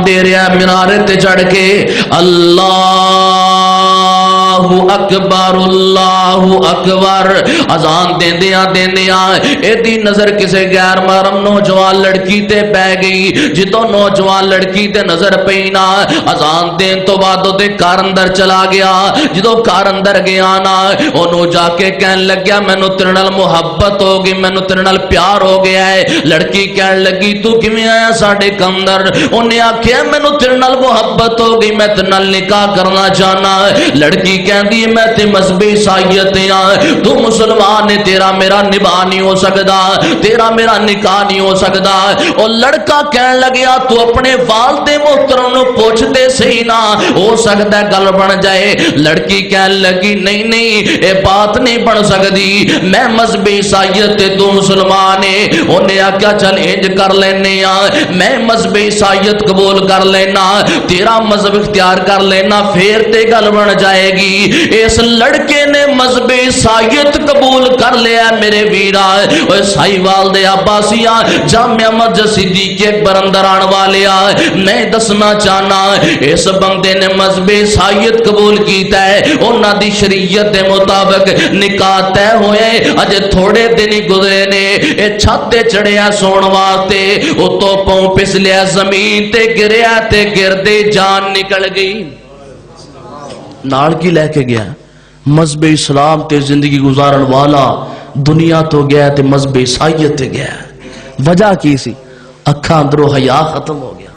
دے رہا منارے تے چڑھ کے اللہ اکبر اذان دیندیاں ایدی نظر کسے غیر محرم نوجوان لڑکی تے پہ گئی. جدوں نوجوان لڑکی تے نظر پئی نا اذان دین تو بعد او دے گھر اندر چلا گیا. جدوں گھر اندر گیا نا اونوں جا کے کہن لگیا مینوں تیرے نال محبت ہو گئی, مینوں تیرے نال پیار ہو گیا ہے. لڑکی کہن لگی تو کیویں آیا ساڈے کندر؟ اونے آکھیا مینوں تیرے نال محبت ہو گئی, میں تیرے نال نکاح کرنا چاہنا. لڑکی کہندی میں تے مذہبی عیسائیت ہاں, تو مسلمان ہے, تیرا میرا نباہ نہیں ہو سکدا, تیرا میرا نکاح نہیں ہو سکدا. اور لڑکا کہن لگیا تو اپنے والد محترم نو پوچھ دے صحیح نا, ہو سکتا ہے گل بن جائے. لڑکی کہن لگی نہیں نہیں اے بات نہیں بن سکدی, میں مذہبی عیسائیت تے تو مسلمان ہے. اونے آکھیا چل انج کر لینے آ, میں مذہبی عیسائیت قبول کر لینا, تیرا مذہب اختیار کر لینا, پھر تے گل بن جائے گی. اس لڑکے نے مذہب عیسائیت قبول کر لیا میرے ویرا. اوے سائیوال دے عباسیاں جامعہ مسجد صدیق اکبر اندر آن والے آ, میں دسنا چاہنا اس بندے نے مذہب عیسائیت قبول کیتا ہے. انہاں دی شریعت دے مطابق نکاح طے ہوئے, اجے تھوڑے دن ہی گزرے نے. اے چھت تے چڑھیا سون واسطے, اتوں پاؤں پھسلیا زمین تے گریا تے گردے جان نکل گئی. نال کی لے کے گیا مذہب اسلام تے زندگی گزارن والا دنیا تو گیا تے مذہب عیسائیت تے گیا. وجہ کی سی؟ اکھاں اندروں حیا ختم ہو گیا.